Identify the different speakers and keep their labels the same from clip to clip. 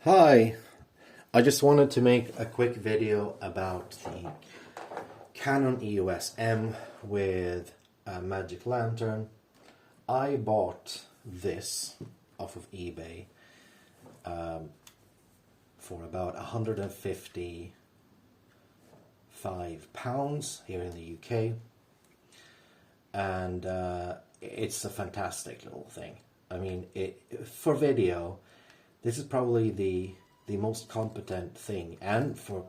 Speaker 1: Hi, I just wanted to make a quick video about the Canon EOS M with a magic lantern. I bought this off of eBay for about £155 here in the UK, and it's a fantastic little thing. I mean, for video, this is probably the most competent thing, and for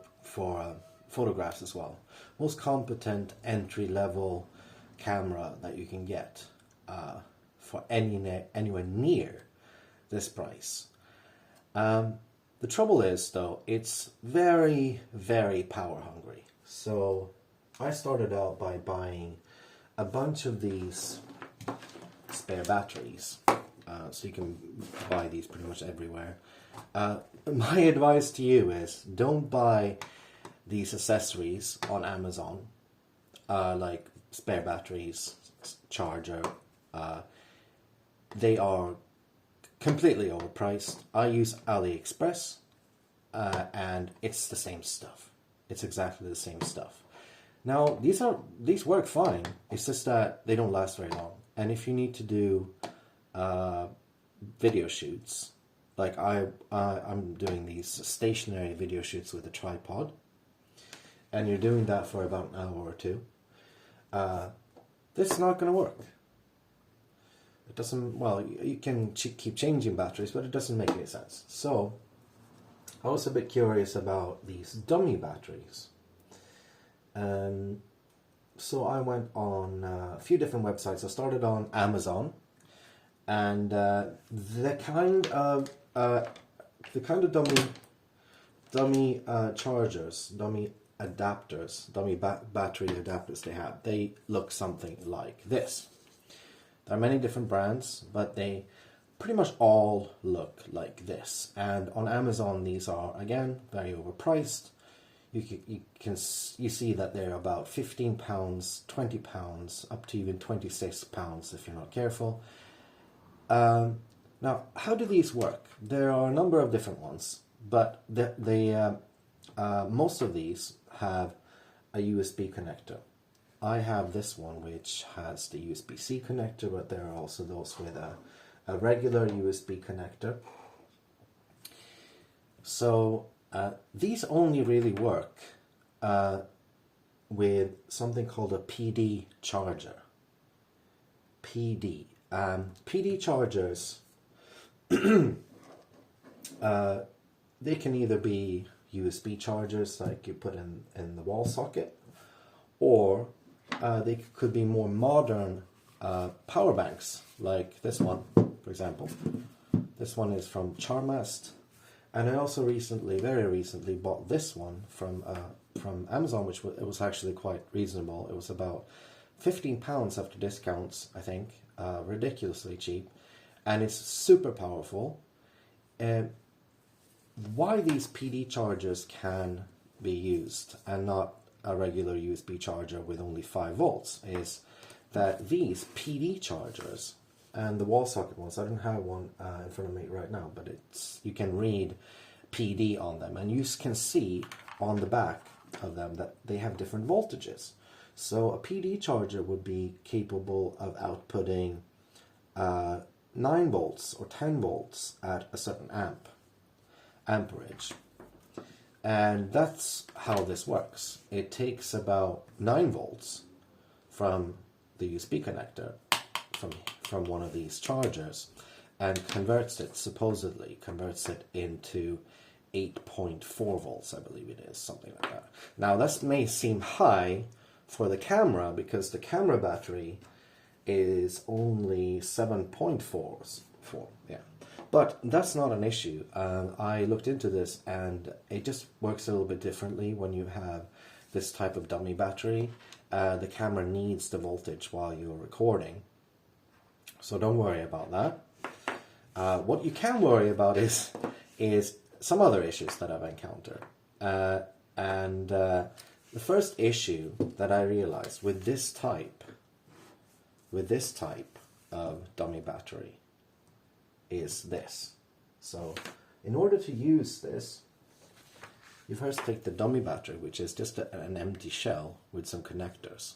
Speaker 1: photographs as well, most competent entry-level camera that you can get for anywhere near this price. The trouble is, though, it's very, very power hungry. So I started out by buying a bunch of these spare batteries. So you can buy these pretty much everywhere. My advice to you is don't buy these accessories on Amazon, like spare batteries, charger. They are completely overpriced. I use AliExpress, and it's the same stuff. It's exactly the same stuff. Now, these work fine. It's just that they don't last very long. And if you need to do video shoots, like I'm doing these stationary video shoots with a tripod, and you're doing that for about an hour or two, this is not going to work. It doesn't, well, you can keep changing batteries, but it doesn't make any sense. So I was a bit curious about these dummy batteries. So I went on a few different websites. I started on Amazon, and the kind of dummy chargers, dummy adapters, dummy battery adapters they look something like this. There are many different brands, but they pretty much all look like this. And on Amazon, these are again very overpriced. You see that they're about £15, £20, up to even £26 if you're not careful. Now, how do these work? There are a number of different ones, but most of these have a USB connector. I have this one which has the USB-C connector, but there are also those with a regular USB connector. So these only really work with something called a PD charger. PD chargers, they can either be USB chargers like you put in the wall socket, or they could be more modern power banks like this one, for example. This one is from Charmast, and I also very recently bought this one from Amazon, which it was actually quite reasonable. It was about £15 after discounts, I think, ridiculously cheap, and it's super powerful. And why these PD chargers can be used and not a regular USB charger with only 5 volts is that these PD chargers and the wall socket ones, I don't have one in front of me right now, but you can read PD on them, and you can see on the back of them that they have different voltages. So a PD charger would be capable of outputting 9 volts or 10 volts at a certain amperage. And that's how this works. It takes about 9 volts from the USB connector, from one of these chargers, and supposedly converts it into 8.4 volts, I believe it is, something like that. Now, this may seem high for the camera, because the camera battery is only 7.4, yeah. But that's not an issue. I looked into this, and it just works a little bit differently when you have this type of dummy battery. The camera needs the voltage while you're recording, so don't worry about that. What you can worry about is some other issues that I've encountered. The first issue that I realized with this type of dummy battery is this. So In order to use this, you first take the dummy battery, which is just an empty shell with some connectors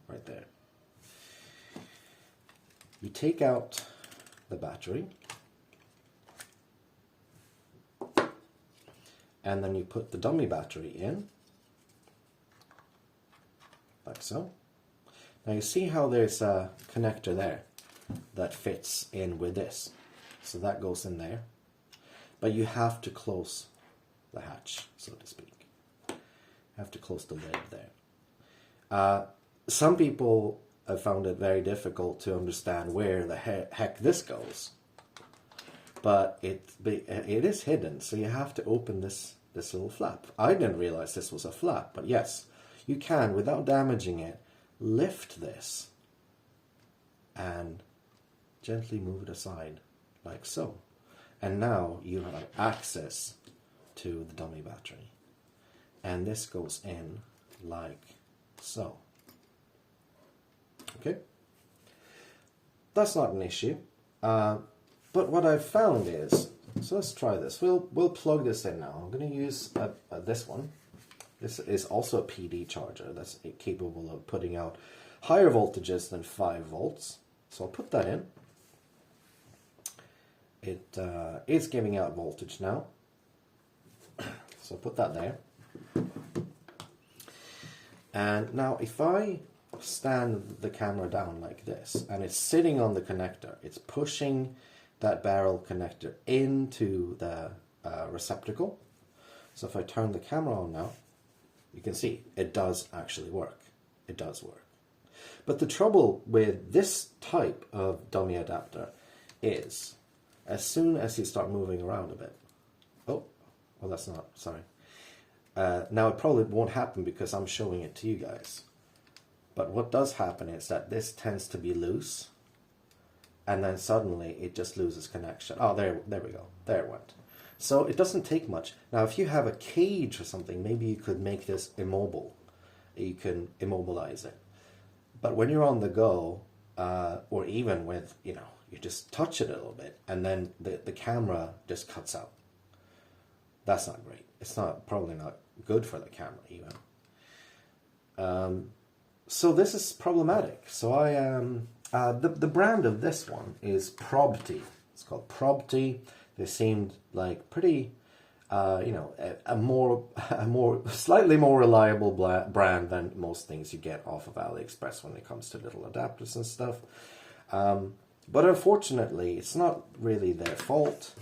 Speaker 1: right there. You take out the battery, and then you put the dummy battery in, like so. Now you see how there's a connector there that fits in with this. So that goes in there. But you have to close the hatch, so to speak. You have to close the lid there. Some people have found it very difficult to understand where the heck this goes. But it is hidden, so you have to open this little flap. I didn't realize this was a flap, but yes, you can, without damaging it, lift this and gently move it aside, like so. And now you have access to the dummy battery. And this goes in like so. Okay? That's not an issue. But what I've found is, so let's try this. We'll plug this in now. I'm going to use this one. This is also a PD charger that's capable of putting out higher voltages than 5 volts. So I'll put that in. It is giving out voltage now. So I'll put that there. And now if I stand the camera down like this, and it's sitting on the connector, it's pushing that barrel connector into the receptacle. So if I turn the camera on now, you can see it does actually work. It does work. But the trouble with this type of dummy adapter is, as soon as you start moving around a bit, oh, well that's not, sorry. Now it probably won't happen because I'm showing it to you guys. But what does happen is that this tends to be loose, and then suddenly it just loses connection. Oh, there we go. There it went. So it doesn't take much. Now, if you have a cage or something, maybe you could make this immobile. You can immobilize it. But when you're on the go, or even with, you just touch it a little bit, and then the camera just cuts out. That's not great. It's probably not good for the camera even. So this is problematic. So the brand of this one is Probty. It's called Probty. They seemed like pretty, a slightly more reliable brand than most things you get off of AliExpress when it comes to little adapters and stuff. But unfortunately, it's not really their fault.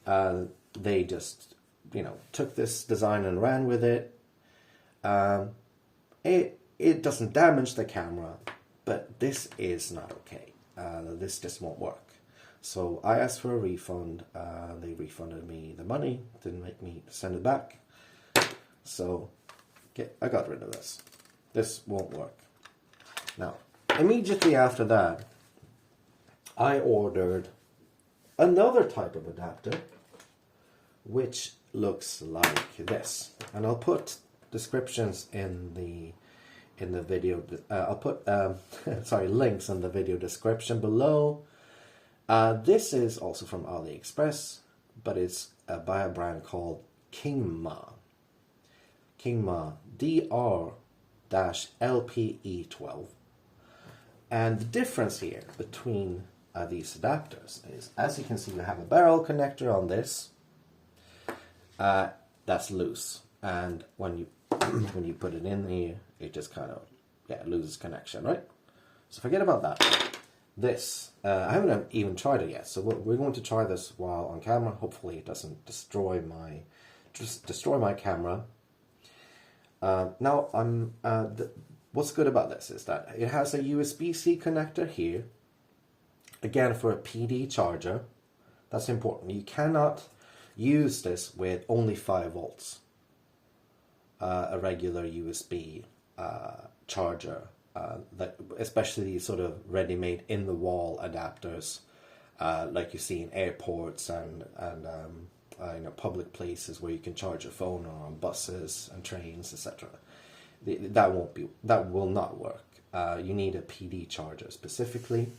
Speaker 1: They just, took this design and ran with it. It doesn't damage the camera, but this is not okay. This just won't work. So I asked for a refund. They refunded me the money, didn't make me send it back. So I got rid of this. This won't work. Now, immediately after that, I ordered another type of adapter, which looks like this. And I'll put descriptions in the video. I'll put links in the video description below. This is also from AliExpress, but it's by a brand called KingMa. KingMa DR-LPE12. And the difference here between these adapters is, as you can see, you have a barrel connector on this. That's loose, and when you put it in here, it just kind of loses connection, right? So forget about that. This I haven't even tried it yet, so we're going to try this while on camera. Hopefully, it doesn't destroy my camera. Now what's good about this is that it has a USB-C connector here. Again, for a PD charger, that's important. You cannot use this with only 5 volts. A regular USB charger, especially these sort of ready-made in-the-wall adapters, like you see in airports and public places where you can charge your phone, or on buses and trains, etc. That will not work. You need a PD charger specifically.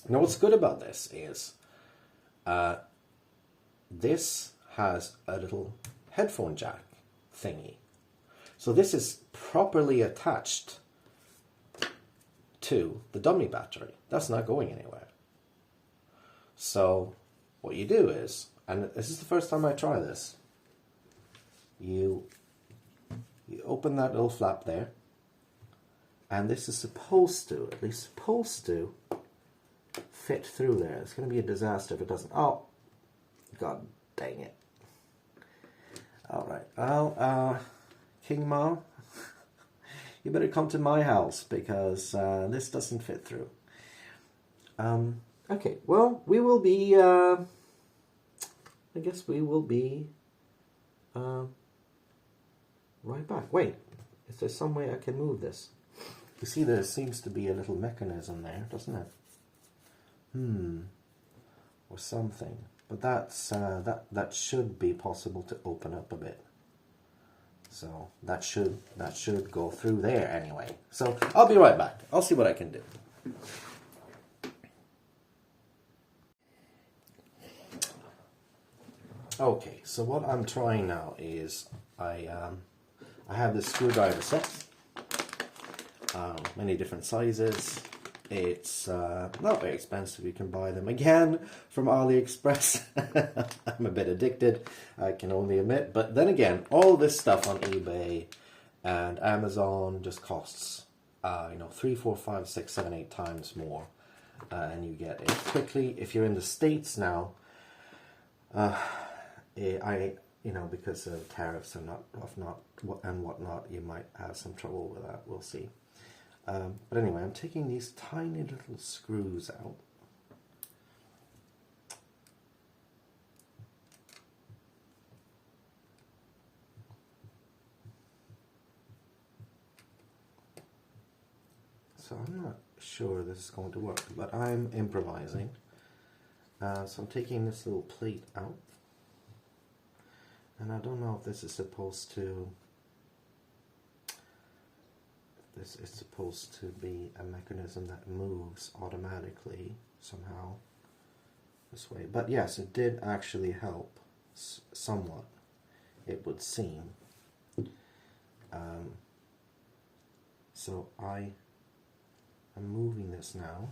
Speaker 1: Now, what's good about this is this has a little headphone jack thingy. So this is properly attached to the dummy battery. That's not going anywhere. So what you do is, and this is the first time I try this, you open that little flap there, and this is supposed to, at least supposed to, fit through there. It's going to be a disaster if it doesn't. Oh, god dang it. Alright, well, KingMa, you better come to my house, because this doesn't fit through. Okay, well, we will be, I guess we will be right back. Wait, is there some way I can move this? You see, there seems to be a little mechanism there, doesn't it? Or something. But that's that should be possible to open up a bit. So that should go through there anyway. So I'll be right back. I'll see what I can do. Okay, so what I'm trying now is I have this screwdriver set. Many different sizes. It's not very expensive. You can buy them again from AliExpress. I'm a bit addicted, I can only admit. But then again, all this stuff on eBay and Amazon just costs, 3, 4, 5, 6, 7, 8 times more, and you get it quickly. If you're in the States now, because of tariffs and whatnot, you might have some trouble with that. We'll see. But anyway, I'm taking these tiny little screws out. So I'm not sure this is going to work, but I'm improvising. So I'm taking this little plate out. And I don't know if this is supposed to... This is supposed to be a mechanism that moves automatically somehow this way. But yes, it did actually help somewhat, it would seem. So I am moving this now.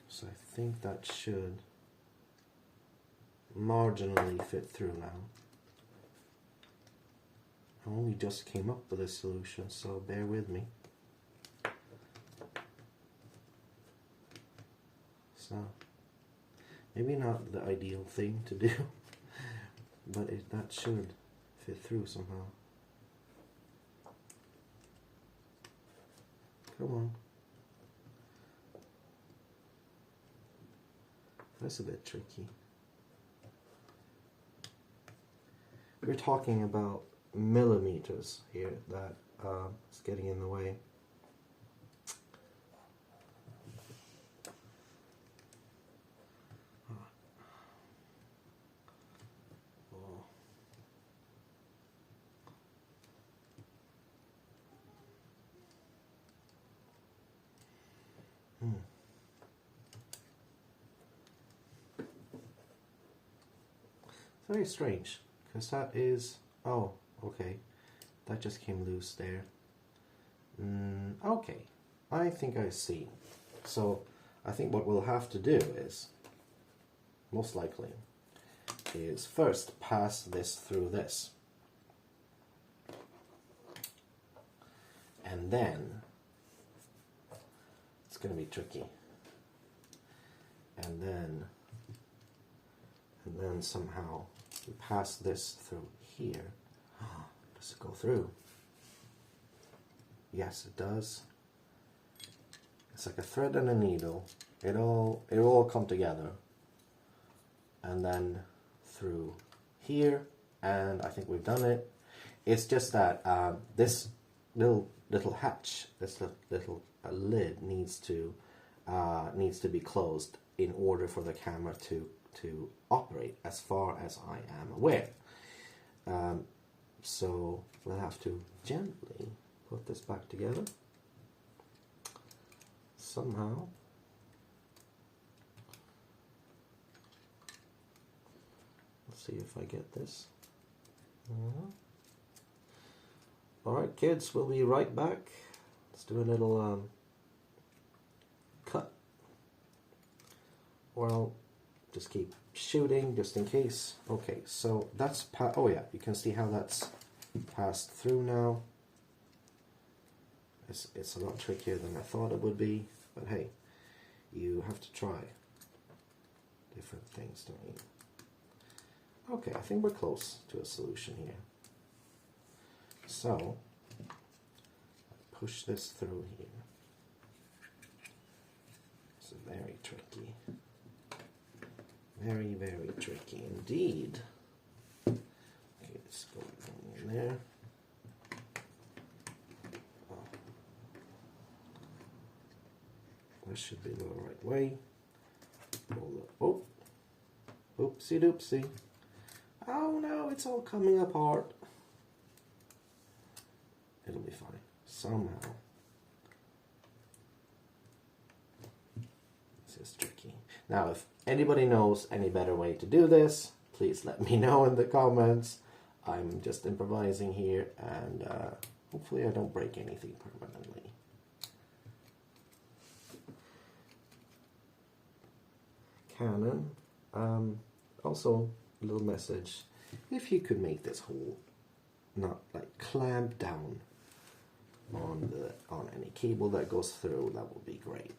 Speaker 1: So I think that should marginally fit through now. I only just came up with a solution, so bear with me. So, maybe not the ideal thing to do, but that should fit through somehow. Come on. That's a bit tricky. We're talking about millimeters here that is getting in the way. Very strange, because that is, oh, okay. That just came loose there. Okay, I think I see. So I think what we'll have to do is, most likely, is first pass this through this. And then, it's going to be tricky. And then somehow we pass this through here. Does it go through? Yes, it does. It's like a thread and a needle. It all come together, and then through here. And I think we've done it. It's just that this little hatch, this little lid needs to be closed in order for the camera to operate, as far as I am aware. So we'll have to gently put this back together somehow. see if I get this. Alright kids, we'll be right back. Let's do a little cut. Or I'll just keep shooting just in case. Okay, so that's oh yeah, you can see how that's passed through now. It's a lot trickier than I thought it would be, but hey, you have to try different things, don't you? Okay, I think we're close to a solution here. So, push this through here. It's very tricky. Very, very tricky indeed. Okay, let's go in there. Oh. This should be the right way. Hold up. Oh, oopsie doopsie. Oh no, it's all coming apart. It'll be fine, somehow. This is tricky. Now, if anybody knows any better way to do this, please let me know in the comments. I'm just improvising here, and hopefully I don't break anything permanently. Canon. Also, a little message. If you could make this hole not like clamp down on any cable that goes through, that would be great.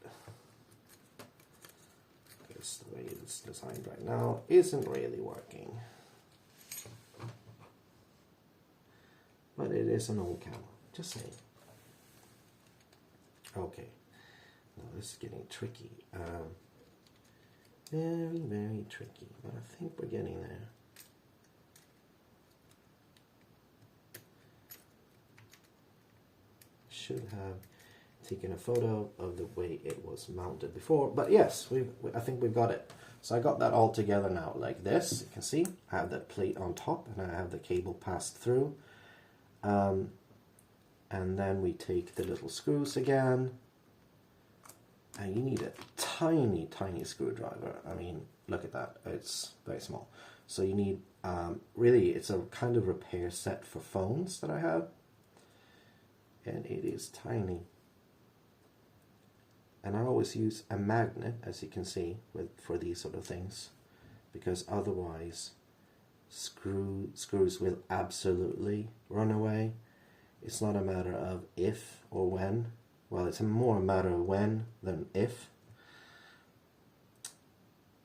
Speaker 1: Because the way it's designed right now isn't really working. But it is an old camera, just saying. Okay, now this is getting tricky. Very, very tricky, but I think we're getting there. Should have taken a photo of the way it was mounted before, but yes, I think we've got it. So I got that all together now like this. You can see I have that plate on top and I have the cable passed through, and then we take the little screws again, and you need a tiny screwdriver. I mean, look at that, it's very small. So you need really, it's a kind of repair set for phones that I have, and it is tiny. And I always use a magnet, as you can see, for these sort of things, because otherwise screws will absolutely run away. It's not a matter of if or when. Well, it's more a matter of when than if.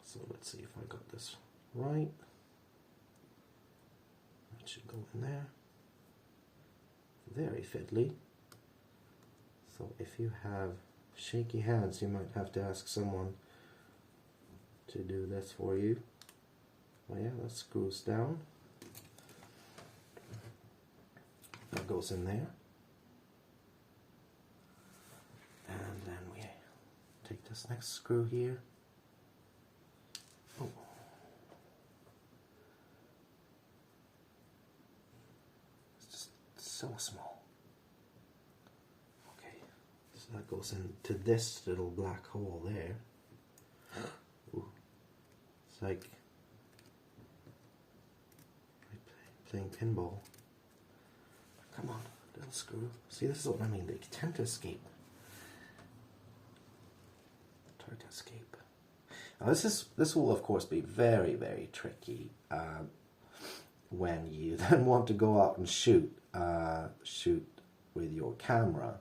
Speaker 1: So let's see if I got this right. That should go in there. Very fiddly. So if you have shaky hands, you might have to ask someone to do this for you. Oh yeah, that screws down. That goes in there. And then we take this next screw here. Oh. It's just so small. Okay, so that goes into this little black hole there. Ooh. It's like playing pinball. Come on, little screw. See, this is what I mean. They tend to escape. Try to escape. Now this will of course be very, very tricky when you then want to go out and shoot with your camera.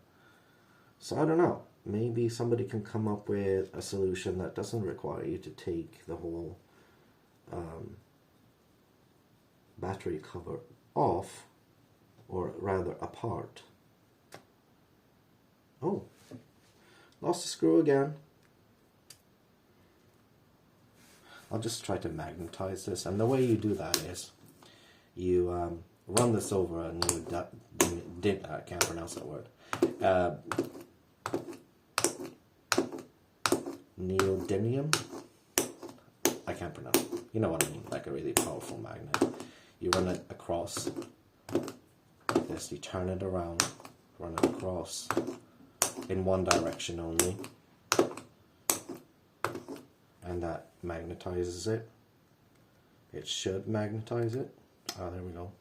Speaker 1: So I don't know. Maybe somebody can come up with a solution that doesn't require you to take the whole battery cover off, or rather apart. Oh, lost a screw again. I'll just try to magnetize this, and the way you do that is you run this over a I can't pronounce that word. Neodymium? I can't pronounce it. You know what I mean, like a really powerful magnet. You run it across like this, you turn it around, run it across in one direction only, and that magnetizes it. It should magnetize it. Oh, there we go.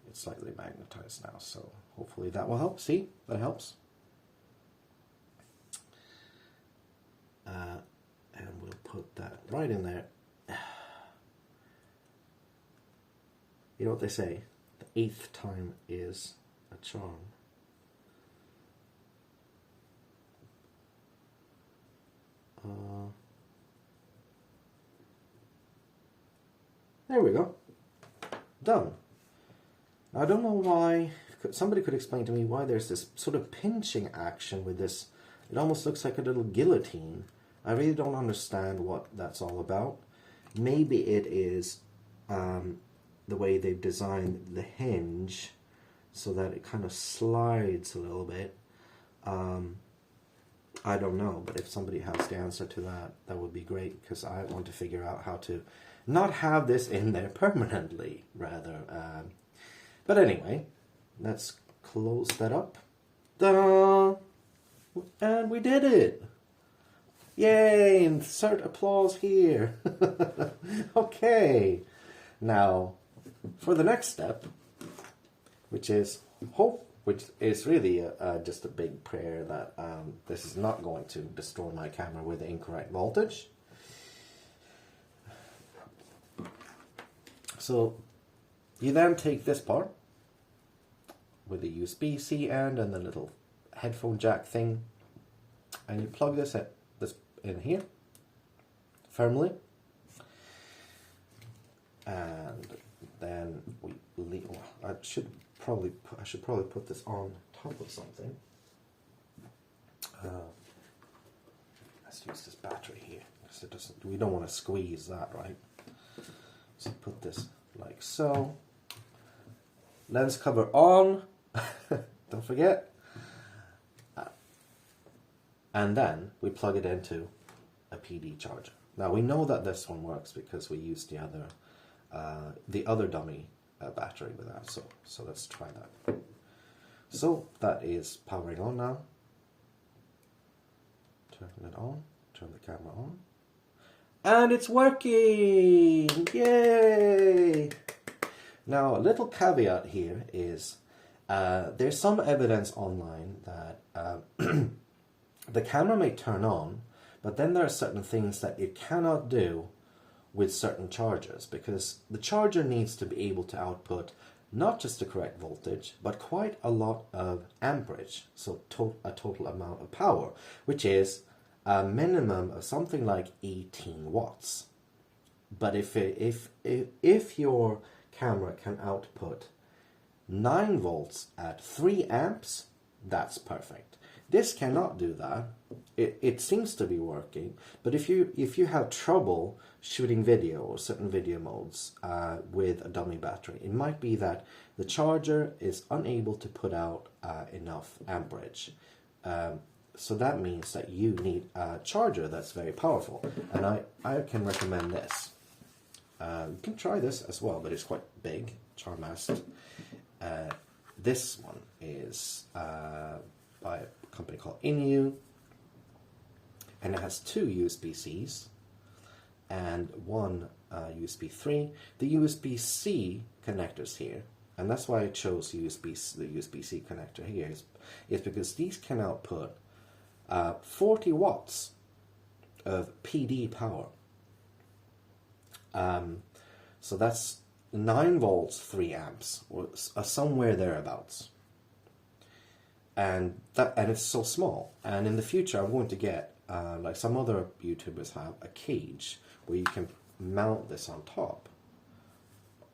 Speaker 1: It's slightly magnetized now, so hopefully that will help. See, that helps. And we'll put that right in there. You know what they say? The 8th time is a charm. There we go. Done. I don't know why. Somebody could explain to me why there's this sort of pinching action with this. It almost looks like a little guillotine. I really don't understand what that's all about. Maybe it is the way they've designed the hinge so that it kind of slides a little bit. I don't know, but if somebody has the answer to that, that would be great, because I want to figure out how to not have this in there permanently, rather. But anyway, let's close that up. Ta-da! And we did it! Yay! Insert applause here. Okay. Now, for the next step, which is really just a big prayer that this is not going to destroy my camera with the incorrect voltage. So you then take this part with the USB-C end and the little headphone jack thing, and you plug this in here firmly, and then we leave. I should probably put this on top of something. Let's use this battery here, because we don't want to squeeze that, right? So put this like so. Lens cover on. Don't forget. And then we plug it into a PD charger. Now we know that this one works because we used the other dummy battery with that. So let's try that. So that is powering on now. Turn it on. Turn the camera on. And it's working! Yay! Now, a little caveat here is there's some evidence online that the camera may turn on, but then there are certain things that it cannot do with certain chargers, because the charger needs to be able to output not just the correct voltage, but quite a lot of amperage, so a total amount of power, which is a minimum of something like 18 watts. But if your camera can output 9 volts at 3 amps, that's perfect. This cannot do that. It seems to be working, but if you have trouble shooting video or certain video modes with a dummy battery, it might be that the charger is unable to put out enough amperage. So that means that you need a charger that's very powerful, and I can recommend this. You can try this as well, but it's quite big. Charmast. This one is by a company called INIU, and it has 2 USB-Cs and 1 USB 3. The USB-C connectors here, and that's why I chose the USB-C connector here, is because these can output 40 watts of PD power. So that's 9 volts, 3 amps, or somewhere thereabouts. And it's so small. And in the future, I'm going to get, like some other YouTubers have, a cage where you can mount this on top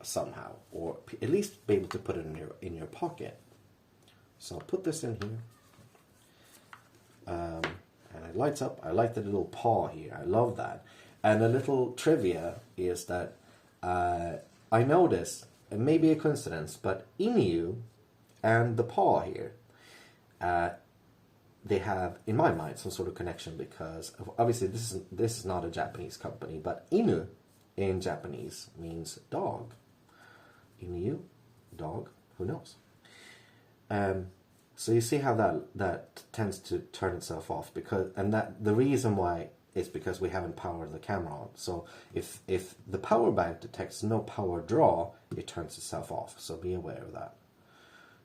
Speaker 1: somehow, or at least be able to put it in your pocket. So I'll put this in here. And it lights up. I like the little paw here. I love that. And a little trivia is that I noticed, it may be a coincidence, but INIU and the paw here, they have, in my mind, some sort of connection, because obviously this is not a Japanese company, but inu in Japanese means dog. INIU, dog, who knows? So you see how that tends to turn itself off, and that the reason why it's because we haven't powered the camera on. So if the power bank detects no power draw, it turns itself off. So be aware of that.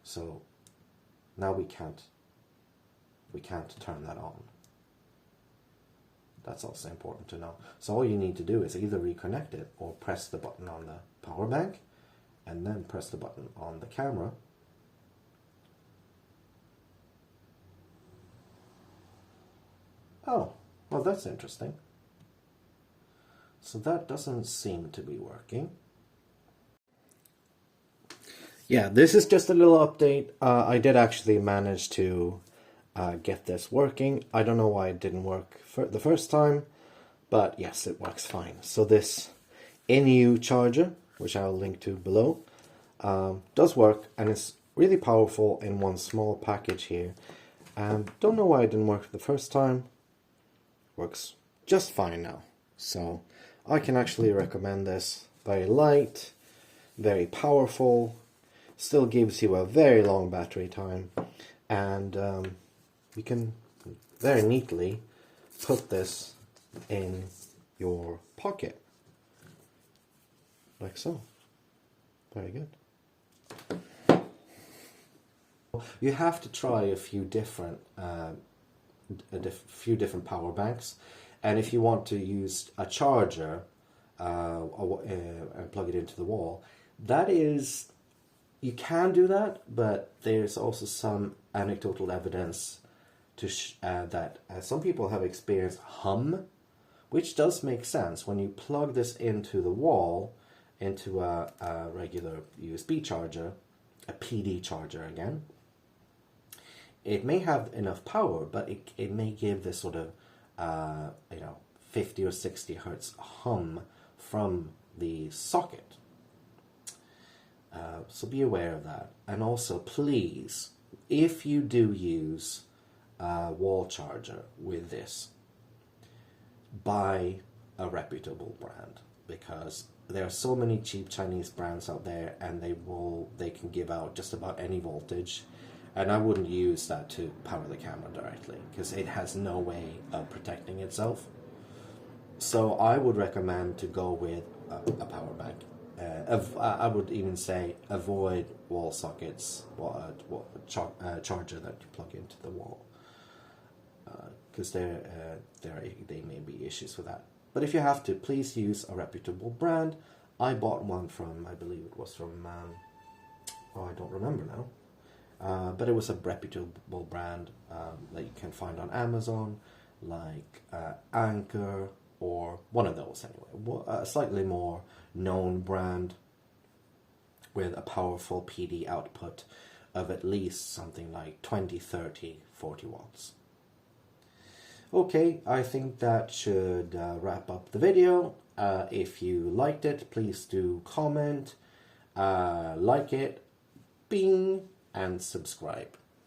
Speaker 1: So now we can't turn that on. That's also important to know. So all you need to do is either reconnect it or press the button on the power bank and then press the button on the camera. Oh, well, that's interesting. So that doesn't seem to be working. Yeah, this is just a little update. I did actually manage to get this working. I don't know why it didn't work for the first time, but yes, it works fine. So this INIU charger, which I'll link to below, does work, and it's really powerful in one small package here. Don't know why it didn't work the first time. Works just fine now. So I can actually recommend this. Very light, very powerful, still gives you a very long battery time, and you can very neatly put this in your pocket, like so. Very good. You have to try a few different power banks, and if you want to use a charger and plug it into the wall, that is, you can do that, but there's also some anecdotal evidence to that some people have experienced hum, which does make sense. When you plug this into the wall, into a regular USB charger, a PD charger again, it may have enough power, but it may give this sort of 50 or 60 hertz hum from the socket. So be aware of that. And also, please, if you do use a wall charger with this, buy a reputable brand, because there are so many cheap Chinese brands out there, and they can give out just about any voltage. And I wouldn't use that to power the camera directly, because it has no way of protecting itself. So I would recommend to go with a power bank. I would even say avoid wall sockets, charger that you plug into the wall, because there may be issues with that. But if you have to, please use a reputable brand. I bought one from, I believe it was from, I don't remember now. But it was a reputable brand that you can find on Amazon, like Anchor, or one of those anyway. A slightly more known brand with a powerful PD output of at least something like 20, 30, 40 watts. Okay, I think that should wrap up the video. If you liked it, please do comment, like it, bing, and subscribe.